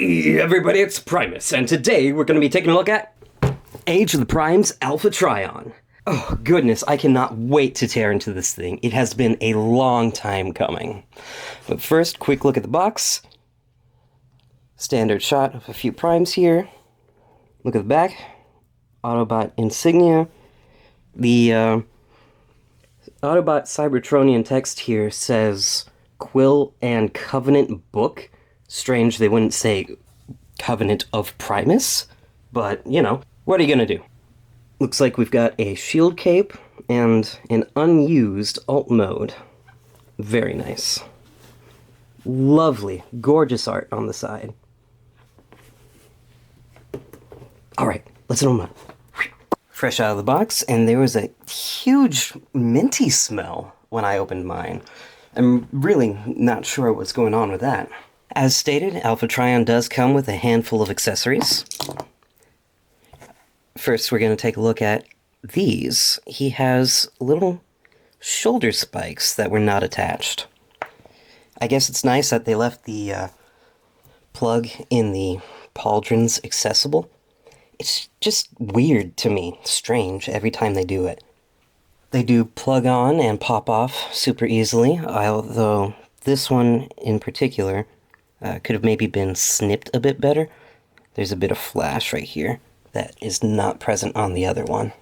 Hey everybody, it's Primus, and today we're going to be taking a look at Age of the Primes Alpha Trion. Oh goodness, I cannot wait to tear into this thing. It has been a long time coming. But first, quick look at the box. Standard shot of a few primes here. Look at the back. Autobot insignia. The Autobot Cybertronian text here says Quill and Covenant Book. Strange they wouldn't say Covenant of Primus, but, you know, what are you gonna do? Looks like we've got a shield cape and an unused alt mode. Very nice. Lovely, gorgeous art on the side. Alright, let's open up. Fresh out of the box, and there was a huge minty smell when I opened mine. I'm really not sure what's going on with that. As stated, Alpha Trion does come with a handful of accessories. First, we're going to take a look at these. He has little shoulder spikes that were not attached. I guess it's nice that they left the plug in the pauldrons accessible. It's just weird to me, strange, every time they do it. They do plug on and pop off super easily, although this one in particular could have maybe been snipped a bit better. There's a bit of flash right here that is not present on the other one.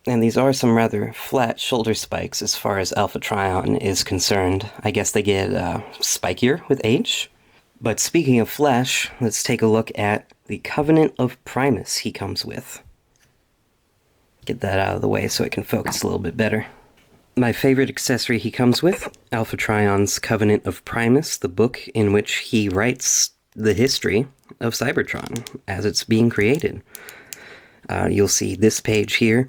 And these are some rather flat shoulder spikes as far as Alpha Trion is concerned. I guess they get spikier with age. But speaking of flash, let's take a look at the Covenant of Primus he comes with. Get that out of the way so it can focus a little bit better. My favorite accessory he comes with, Alpha Trion's Covenant of Primus, the book in which he writes the history of Cybertron as it's being created. You'll see this page here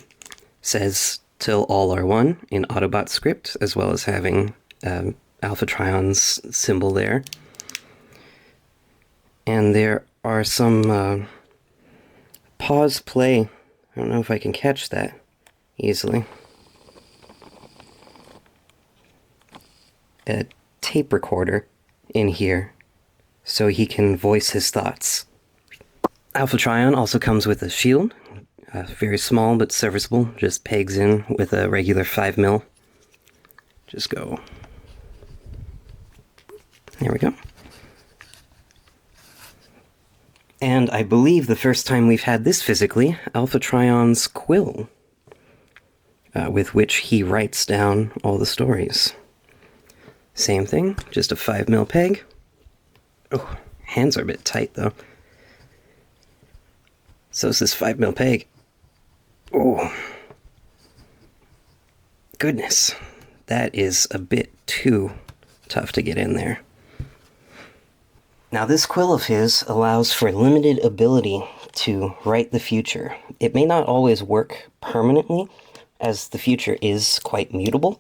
says, "Till all are one" in Autobot script, as well as having Alpha Trion's symbol there. And there are some pause play. I don't know if I can catch that easily. A tape recorder in here so he can voice his thoughts. Alpha Trion also comes with a shield, very small but serviceable, just pegs in with a regular 5mm. Just go. There we go. And I believe the first time we've had this physically, Alpha Trion's quill, with which he writes down all the stories. Same thing, just a 5mm peg. Oh, hands are a bit tight though. So is this 5mm peg. Oh, goodness, that is a bit too tough to get in there. Now this quill of his allows for limited ability to write the future. It may not always work permanently, as the future is quite mutable,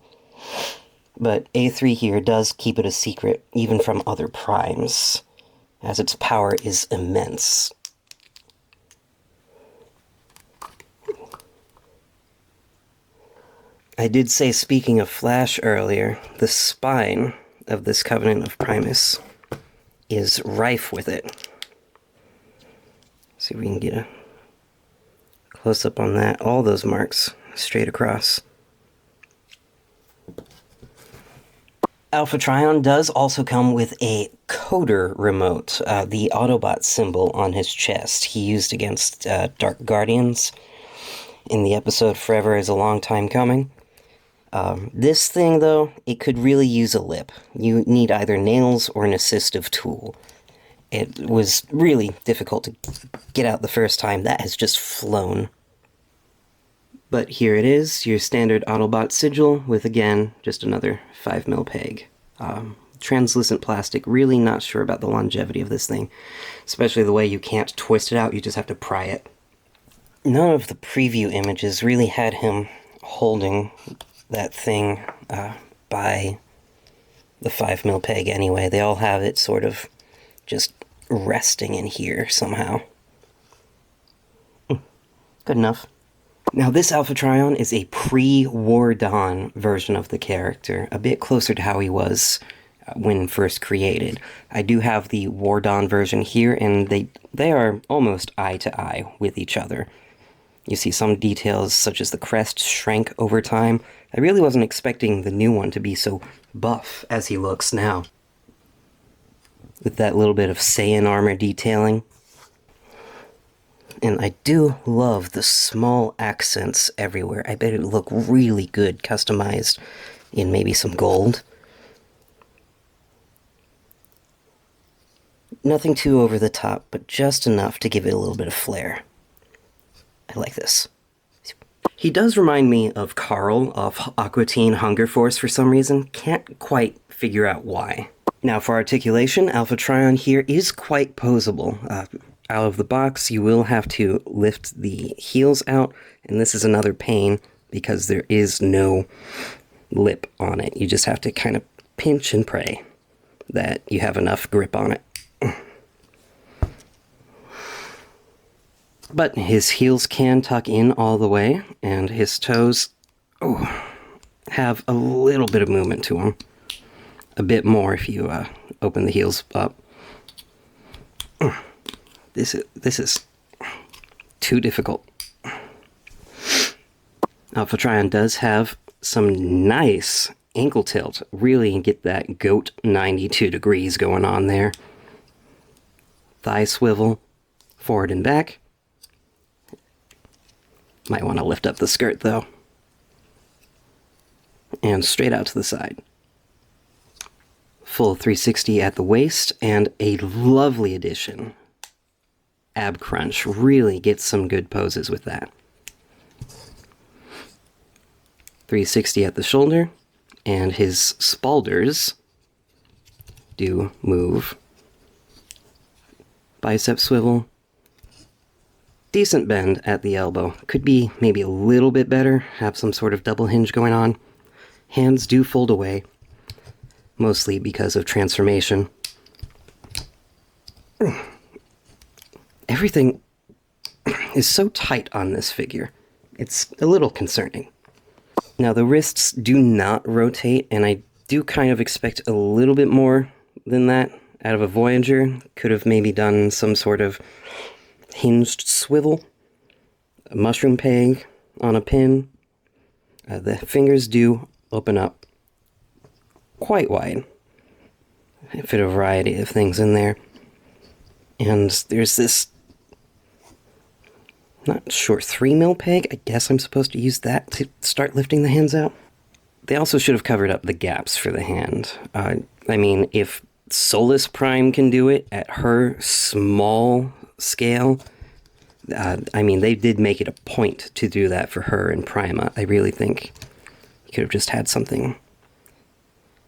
but A3 here does keep it a secret, even from other primes, as its power is immense. I did say, speaking of flash earlier, the spine of this Covenant of Primus is rife with it. See if we can get a close-up on that. All those marks straight across. Alpha Trion does also come with a coder remote, the Autobot symbol on his chest he used against Dark Guardians in the episode Forever is a Long Time Coming. This thing, though, it could really use a lip. You need either nails or an assistive tool. It was really difficult to get out the first time. That has just flown. But here it is, your standard Autobot sigil with, again, just another 5mm peg. Translucent plastic, really not sure about the longevity of this thing. Especially the way you can't twist it out, you just have to pry it. None of the preview images really had him holding that thing by the 5mm peg anyway. They all have it sort of just resting in here somehow. Good enough. Now this Alpha Trion is a pre-War Dawn version of the character, a bit closer to how he was when first created. I do have the War Dawn version here, and they are almost eye to eye with each other. You see some details, such as the crest, shrank over time. I really wasn't expecting the new one to be so buff as he looks now, with that little bit of Saiyan armor detailing. And I do love the small accents everywhere. I bet it would look really good customized in maybe some gold. Nothing too over the top, but just enough to give it a little bit of flair. I like this. He does remind me of Carl of Aqua Teen Hunger Force for some reason. Can't quite figure out why. Now for articulation, Alpha Trion here is quite posable. Out of the box, you will have to lift the heels out, and this is another pain because there is no lip on it. You just have to kind of pinch and pray that you have enough grip on it. But his heels can tuck in all the way, and his toes have a little bit of movement to them. A bit more if you open the heels up. This is too difficult. Alpha Trion does have some nice ankle tilt. Really get that goat 92 degrees going on there. Thigh swivel, forward and back. Might want to lift up the skirt though. And straight out to the side. Full 360 at the waist, and a lovely addition. Ab crunch. Really gets some good poses with that. 360 at the shoulder, and his spalders do move. Bicep swivel. Decent bend at the elbow. Could be maybe a little bit better. Have some sort of double hinge going on. Hands do fold away. Mostly because of transformation. Everything is so tight on this figure. It's a little concerning. Now the wrists do not rotate, and I do kind of expect a little bit more than that out of a Voyager. Could have maybe done some sort of hinged swivel, a mushroom peg on a pin. The fingers do open up quite wide. Fit a variety of things in there. And there's this, not sure, 3mm peg. I guess I'm supposed to use that to start lifting the hands out. They also should have covered up the gaps for the hand. I mean, if Solus Prime can do it at her small scale, I mean, they did make it a point to do that for her in Prima. I really think you could have just had something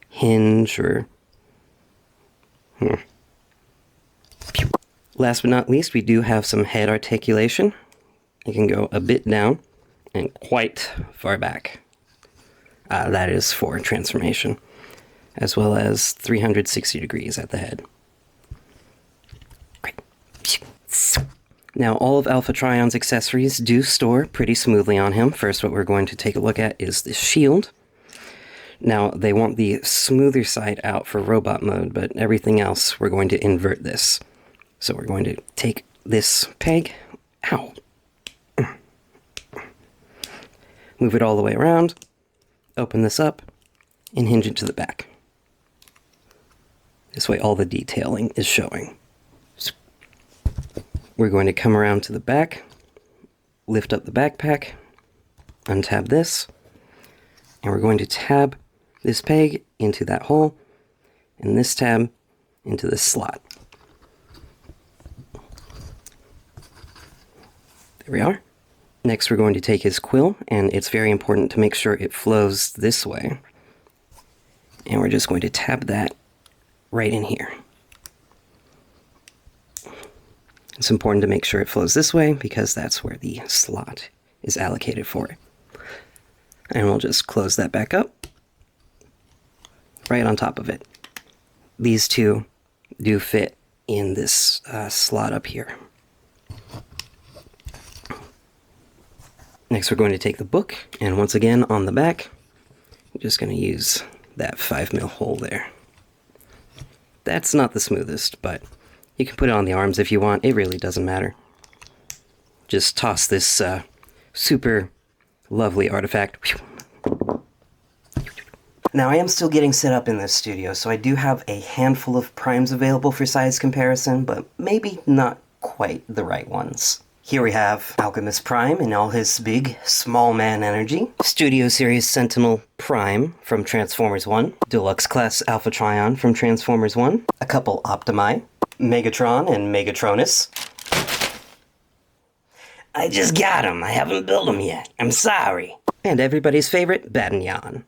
hinge or... Last but not least, we do have some head articulation. You can go a bit down and quite far back. That is for transformation, as well as 360 degrees at the head. Great. Now, all of Alpha Trion's accessories do store pretty smoothly on him. First, what we're going to take a look at is the shield. Now, they want the smoother side out for robot mode, but everything else, we're going to invert this. So we're going to take this peg, move it all the way around, open this up, and hinge it to the back. This way all the detailing is showing. We're going to come around to the back, lift up the backpack, untab this, and we're going to tab this peg into that hole, and this tab into this slot. There we are. Next we're going to take his quill, and it's very important to make sure it flows this way. And we're just going to tab that right in here. It's important to make sure it flows this way because that's where the slot is allocated for it. And we'll just close that back up right on top of it. These two do fit in this slot up here. Next we're going to take the book, and once again on the back, I'm just going to use that 5mm hole there. That's not the smoothest, but you can put it on the arms if you want. It really doesn't matter. Just toss this super lovely artifact. Now, I am still getting set up in this studio, so I do have a handful of primes available for size comparison, but maybe not quite the right ones. Here we have Alchemist Prime in all his big, small man energy. Studio Series Sentinel Prime from Transformers 1. Deluxe Class Alpha Trion from Transformers 1. A couple Optimi. Megatron and Megatronus. I just got him. I haven't built him yet. I'm sorry. And everybody's favorite, Batinyan.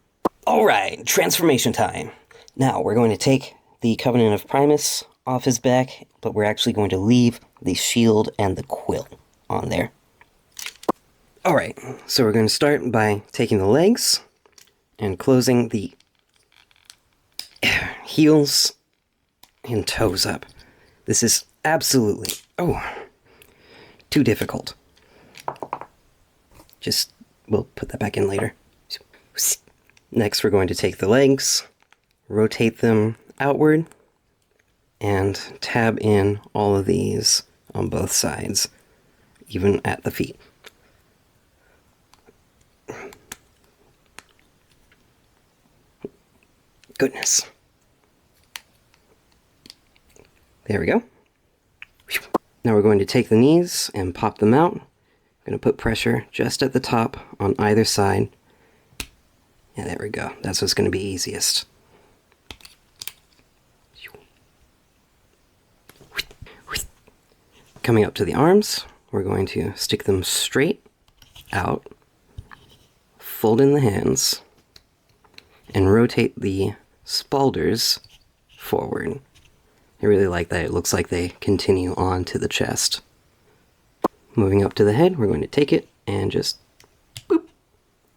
Alright, transformation time. Now, we're going to take the Covenant of Primus off his back, but we're actually going to leave the shield and the quill on there. Alright, so we're going to start by taking the legs and closing the heels and toes up. This is absolutely, too difficult. We'll put that back in later. Next, we're going to take the legs, rotate them outward, and tab in all of these on both sides, even at the feet. Goodness. There we go. Now we're going to take the knees and pop them out. I'm going to put pressure just at the top on either side. Yeah, there we go. That's what's going to be easiest. Coming up to the arms, we're going to stick them straight out, fold in the hands, and rotate the spaulders forward. I really like that. It looks like they continue on to the chest. Moving up to the head, we're going to take it and just boop,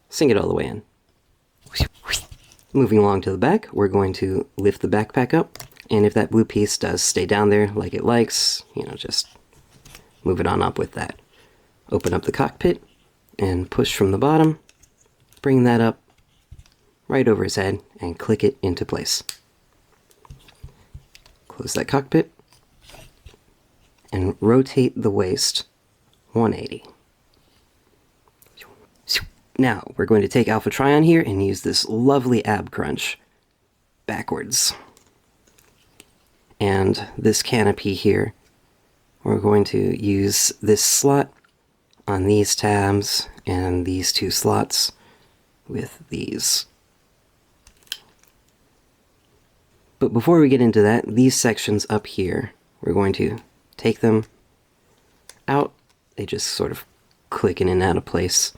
sink it all the way in. Moving along to the back, we're going to lift the backpack up, and if that blue piece does stay down there like it likes, just move it on up with that. Open up the cockpit and push from the bottom, bring that up right over his head and click it into place. Close that cockpit and rotate the waist 180. Now, we're going to take Alpha Trion here and use this lovely ab crunch backwards. And this canopy here, we're going to use this slot on these tabs and these two slots with these. But before we get into that, these sections up here, we're going to take them out. They just sort of click in and out of place.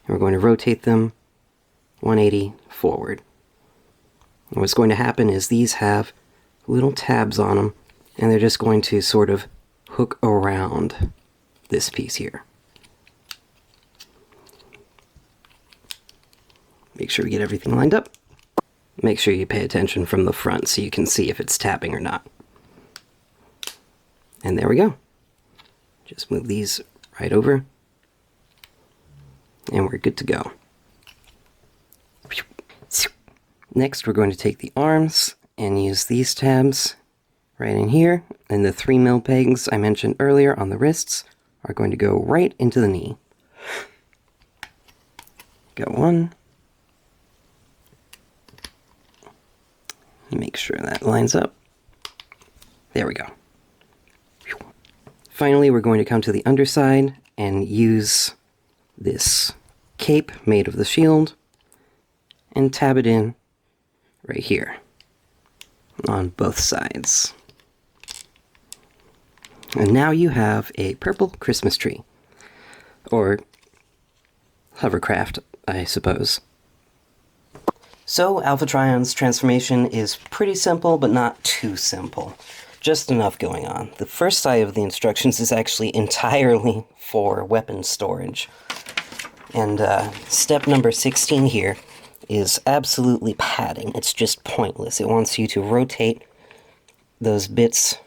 And we're going to rotate them 180 forward. And what's going to happen is these have little tabs on them, and they're just going to sort of hook around this piece here. Make sure we get everything lined up. Make sure you pay attention from the front so you can see if it's tapping or not. And there we go. Just move these right over. And we're good to go. Next, we're going to take the arms and use these tabs right in here. And the 3mm pegs I mentioned earlier on the wrists are going to go right into the knee. Got one. Make sure that lines up. There we go. Finally, we're going to come to the underside and use this cape made of the shield and tab it in right here on both sides. And now you have a purple Christmas tree, or hovercraft, I suppose. So Alpha Trion's transformation is pretty simple, but not too simple. Just enough going on. The first side of the instructions is actually entirely for weapon storage. And step number 16 here is absolutely padding. It's just pointless. It wants you to rotate those bits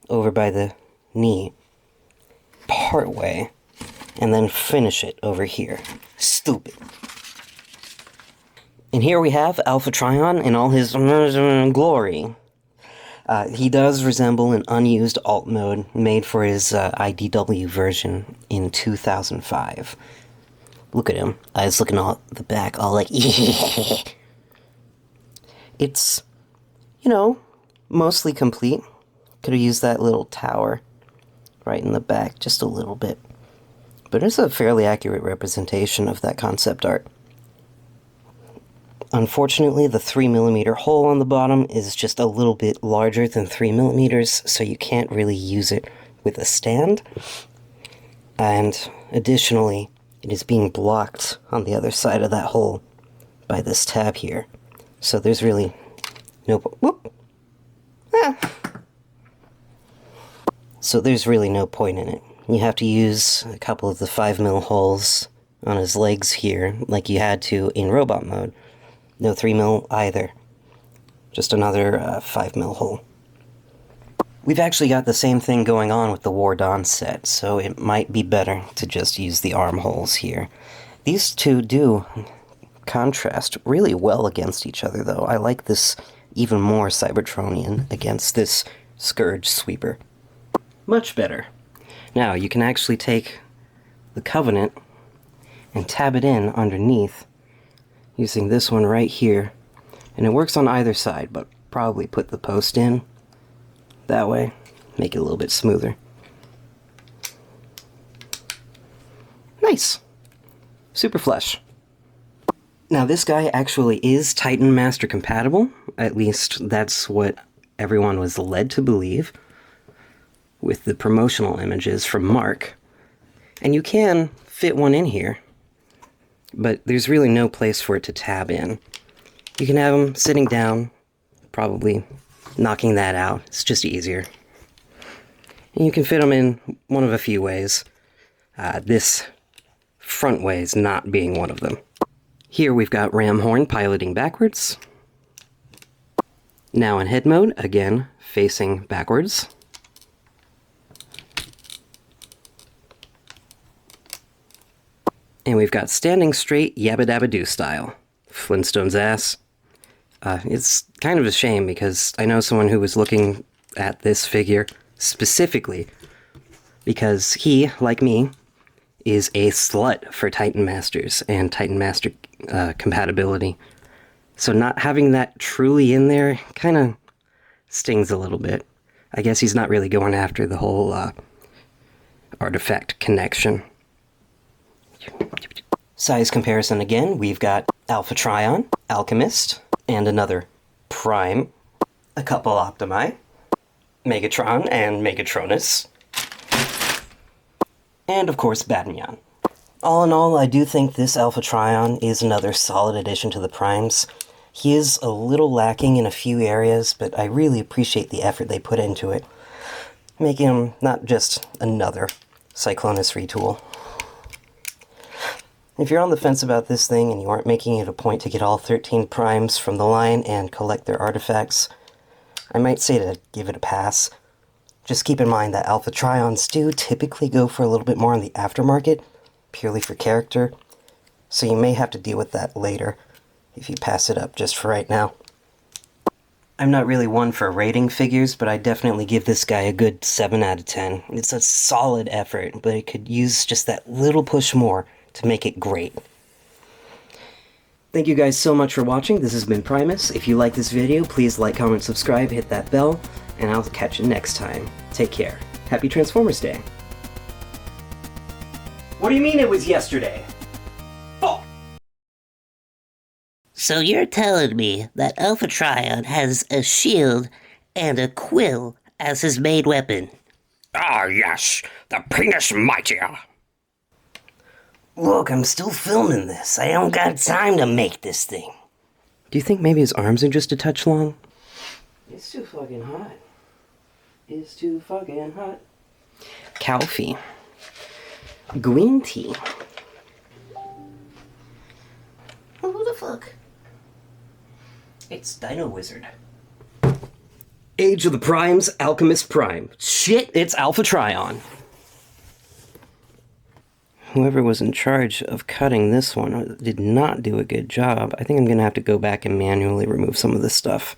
over by the knee part way and then finish it over here. Stupid. And here we have Alpha Trion in all his glory. He does resemble an unused alt mode made for his IDW version in 2005. Look at him. Eyes looking all at the back, all like, It's, mostly complete. Could have used that little tower right in the back, just a little bit. But it's a fairly accurate representation of that concept art. Unfortunately, the 3mm hole on the bottom is just a little bit larger than 3mm, so you can't really use it with a stand. And additionally, it is being blocked on the other side of that hole by this tab here. So there's really no... Whoop! Ah. So there's really no point in it. You have to use a couple of the 5mm holes on his legs here, like you had to in robot mode. No 3mm either. Just another 5mm hole. We've actually got the same thing going on with the War Dawn set, so it might be better to just use the arm holes here. These two do contrast really well against each other, though. I like this even more Cybertronian against this Scourge Sweeper. Much better. Now, you can actually take the Covenant and tab it in underneath using this one right here. And it works on either side, but probably put the post in that way. Make it a little bit smoother. Nice. Super flush. Now, this guy actually is Titan Master compatible. At least that's what everyone was led to believe with the promotional images from Mark. And you can fit one in here, but there's really no place for it to tab in. You can have them sitting down, probably knocking that out. It's just easier. And you can fit them in one of a few ways. This front way is not being one of them. Here we've got Ramhorn piloting backwards. Now in head mode, again, facing backwards. And we've got standing straight Yabba Dabba Doo style. Flintstone's ass. It's kind of a shame because I know someone who was looking at this figure specifically because he, like me, is a slut for Titan Masters and Titan Master compatibility. So not having that truly in there kind of stings a little bit. I guess he's not really going after the whole artifact connection. Size comparison again, we've got Alpha Trion, Alchemist, and another Prime, a couple Optimi, Megatron and Megatronus, and of course Batinyan. All in all, I do think this Alpha Trion is another solid addition to the Primes. He is a little lacking in a few areas, but I really appreciate the effort they put into it, making him not just another Cyclonus retool. If you're on the fence about this thing and you aren't making it a point to get all 13 primes from the line and collect their artifacts, I might say to give it a pass. Just keep in mind that Alpha Trions do typically go for a little bit more on the aftermarket, purely for character, so you may have to deal with that later if you pass it up just for right now. I'm not really one for rating figures, but I definitely give this guy a good 7 out of 10. It's a solid effort, but it could use just that little push more to make it great. Thank you guys so much for watching. This has been Primus. If you like this video, please like, comment, subscribe, hit that bell, and I'll catch you next time. Take care. Happy Transformers Day. What do you mean it was yesterday? Oh! So you're telling me that Alpha Trion has a shield and a quill as his main weapon? Ah, yes, the penis mightier. Look, I'm still filming this. I don't got time to make this thing. Do you think maybe his arms are just a touch long? It's too fucking hot. It's too fucking hot. Calfee. Green tea. Oh, who the fuck? It's Dino Wizard. Age of the Primes, Alchemist Prime. Shit, it's Alpha Trion. Whoever was in charge of cutting this one did not do a good job. I think I'm going to have to go back and manually remove some of this stuff.